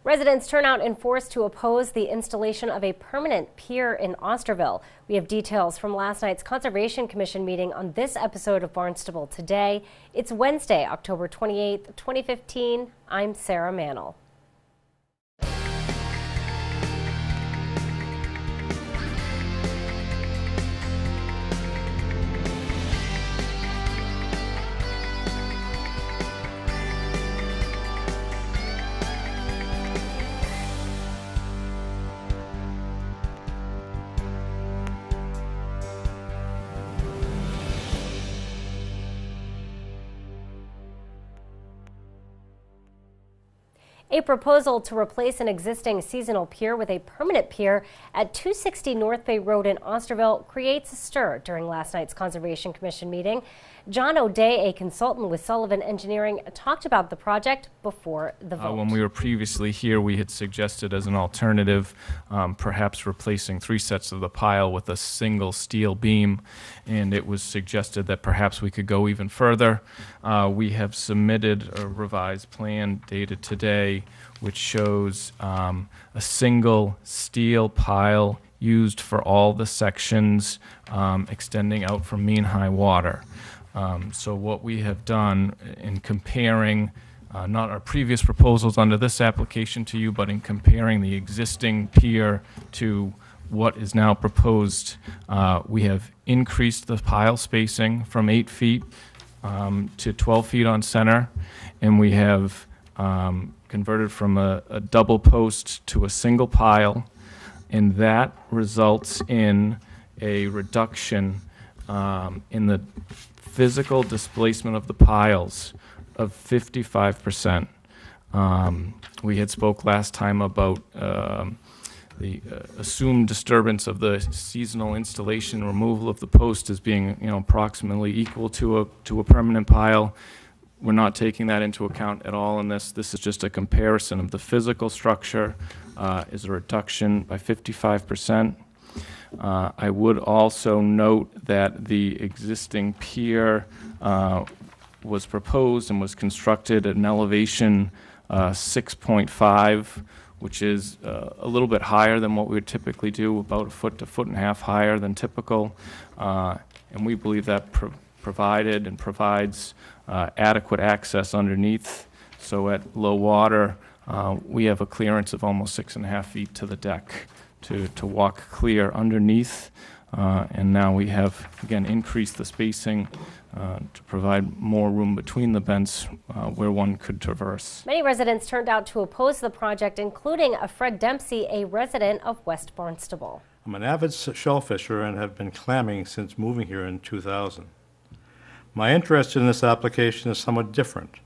Residents turn out in force to oppose the installation of a permanent pier in Osterville. We have details from last night's Conservation Commission meeting on this episode of Barnstable Today. It's Wednesday, October 28th, 2015. I'm Sarah Mannel. A proposal to replace an existing seasonal pier with a permanent pier at 260 North Bay Road in Osterville creates a stir during last night's Conservation Commission meeting. John O'Day, a consultant with Sullivan Engineering, talked about the project before the vote. When we were previously here, we had suggested as an alternative perhaps replacing 3 sets of the pile with a single steel beam, and it was suggested that perhaps we could go even further. We have submitted a revised plan dated today which shows a single steel pile used for all the sections extending out from mean high water. So what we have done in comparing not our previous proposals under this application to you, but in comparing the existing pier to what is now proposed, we have increased the pile spacing from 8 feet to 12 feet on center, and we have converted from a double post to a single pile, and that results in a reduction in the physical displacement of the piles of 55%. We had spoke last time about the assumed disturbance of the seasonal installation removal of the post as being, approximately equal to a permanent pile. We're not taking that into account at all in this. This is just a comparison of the physical structure is a reduction by 55%. I would also note that the existing pier was proposed and was constructed at an elevation 6.5, which is a little bit higher than what we would typically do, about a foot to foot and a half higher than typical. And we believe that provided and provides adequate access underneath. So at low water, we have a clearance of almost 6.5 feet to the deck to walk clear underneath. And now we have, again, increased the spacing to provide more room between the vents where one could traverse. Many residents turned out to oppose the project, including a Fred Dempsey, a resident of West Barnstable. I'm an avid shellfisher and have been clamming since moving here in 2000. My interest in this application is somewhat different.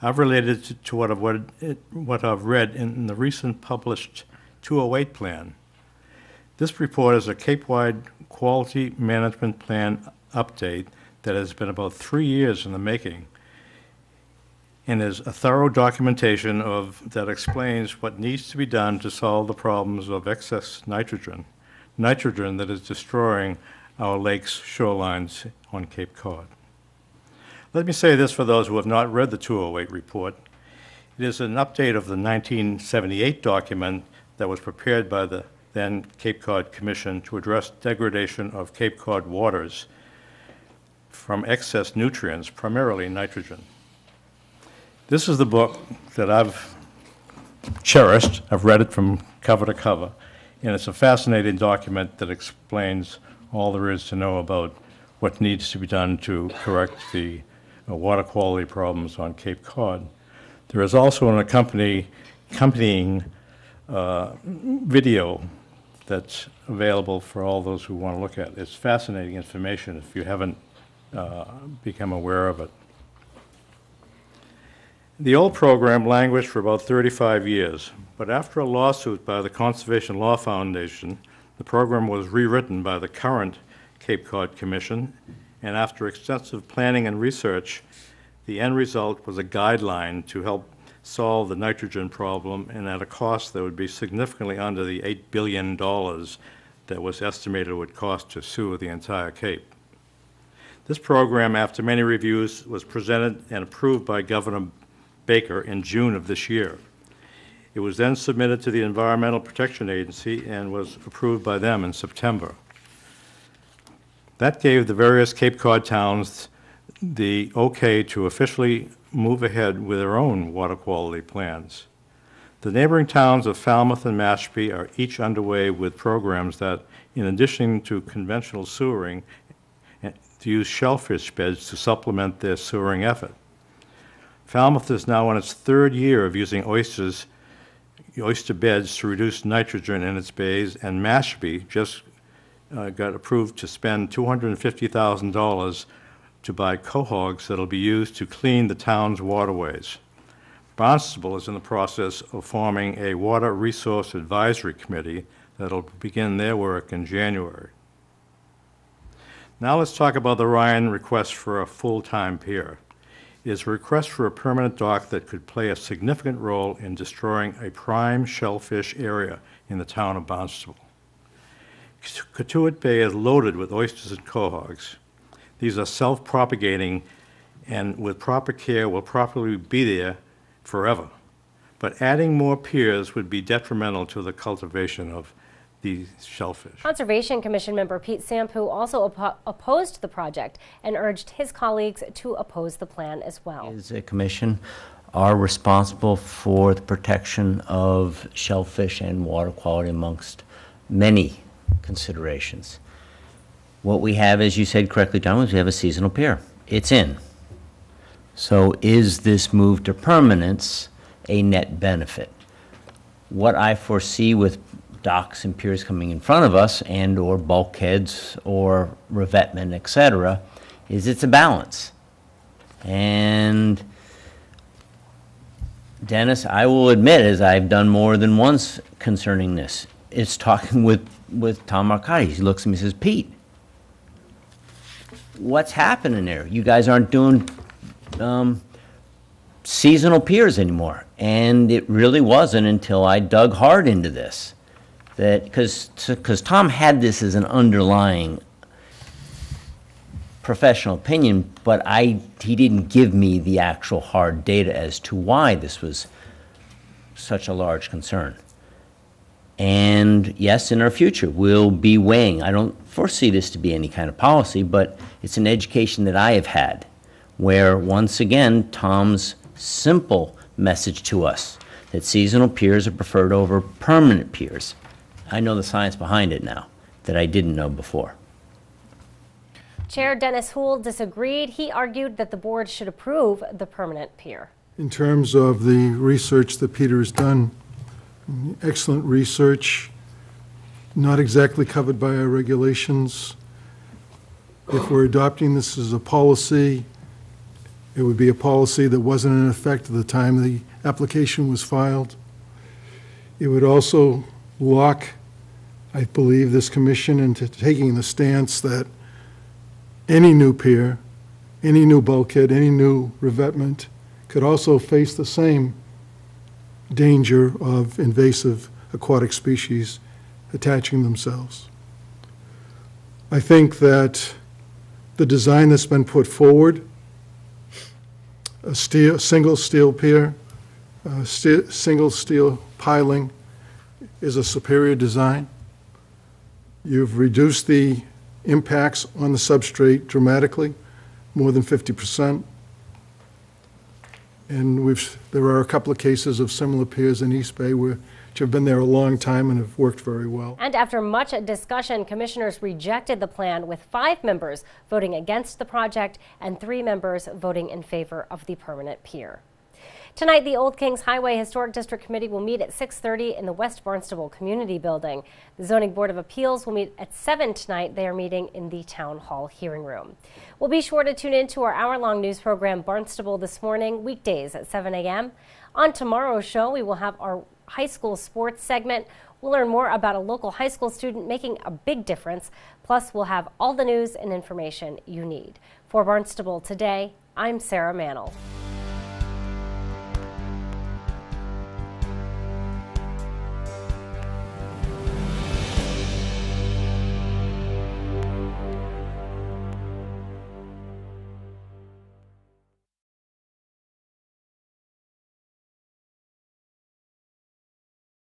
I've related to what I've read in the recent published 208 plan. This report is a Cape-wide quality management plan update that has been about 3 years in the making and is a thorough documentation that explains what needs to be done to solve the problems of excess nitrogen that is destroying our lakes' shorelines on Cape Cod. Let me say this for those who have not read the 208 report. It is an update of the 1978 document that was prepared by the then Cape Cod Commission to address degradation of Cape Cod waters from excess nutrients, primarily nitrogen. This is the book that I've cherished. I've read it from cover to cover, and it's a fascinating document that explains all there is to know about what needs to be done to correct the water quality problems on Cape Cod. There is also an accompanying video that's available for all those who want to look at it. It's fascinating information if you haven't become aware of it. The old program languished for about 35 years, but after a lawsuit by the Conservation Law Foundation, the program was rewritten by the current Cape Cod Commission, and after extensive planning and research, the end result was a guideline to help solve the nitrogen problem, and at a cost that would be significantly under the $8 billion that was estimated it would cost to sewer the entire Cape. This program, after many reviews, was presented and approved by Governor Baker in June of this year. It was then submitted to the Environmental Protection Agency and was approved by them in September. That gave the various Cape Cod towns the okay to officially move ahead with their own water quality plans. The neighboring towns of Falmouth and Mashpee are each underway with programs that, in addition to conventional sewering, to use shellfish beds to supplement their sewering effort. Falmouth is now in its third year of using oyster beds to reduce nitrogen in its bays, and Mashpee just got approved to spend $250,000 to buy cohogs that will be used to clean the town's waterways. Barnstable is in the process of forming a Water Resource Advisory Committee that will begin their work in January. Now let's talk about the Ryan request for a full-time pier. It is a request for a permanent dock that could play a significant role in destroying a prime shellfish area in the town of Barnstable. Cotuit Bay is loaded with oysters and cohogs. These are self-propagating and with proper care will probably be there forever. But adding more piers would be detrimental to the cultivation of these shellfish. Conservation Commission member Pete Sampu also opposed the project and urged his colleagues to oppose the plan as well. As a commission are responsible for the protection of shellfish and water quality amongst many considerations. What we have, as you said correctly, Tom, is we have a seasonal pier. It's in. So is this move to permanence a net benefit? What I foresee with docks and piers coming in front of us and or bulkheads or revetment, etc., is it's a balance. And Dennis, I will admit, as I've done more than once concerning this, it's talking with Tom Marcotti. He looks at me and says, Pete, what's happening there? You guys aren't doing seasonal piers anymore. And it really wasn't until I dug hard into this that, because Tom had this as an underlying professional opinion, but he didn't give me the actual hard data as to why this was such a large concern. And yes, in our future, we'll be weighing. I don't foresee this to be any kind of policy, but it's an education that I have had, where once again, Tom's simple message to us that seasonal piers are preferred over permanent piers. I know the science behind it now that I didn't know before. Chair Dennis Houle disagreed. He argued that the board should approve the permanent pier. In terms of the research that Peter has done, excellent research, not exactly covered by our regulations. If we're adopting this as a policy, it would be a policy that wasn't in effect at the time the application was filed. It would also lock, I believe, this commission into taking the stance that any new pier, any new bulkhead, any new revetment could also face the same danger of invasive aquatic species attaching themselves. I think that the design that's been put forward, a single steel pier, single steel piling, is a superior design. You've reduced the impacts on the substrate dramatically, more than 50%. And there are a couple of cases of similar piers in East Bay which have been there a long time and have worked very well. And after much discussion, commissioners rejected the plan, with 5 members voting against the project and 3 members voting in favor of the permanent pier. Tonight, the Old Kings Highway Historic District Committee will meet at 6:30 in the West Barnstable Community Building. The Zoning Board of Appeals will meet at 7 tonight. They are meeting in the Town Hall hearing room. We'll be sure to tune in to our hour-long news program, Barnstable This Morning, weekdays at 7 a.m. On tomorrow's show, we will have our high school sports segment. We'll learn more about a local high school student making a big difference. Plus, we'll have all the news and information you need. For Barnstable Today, I'm Sarah Mannel.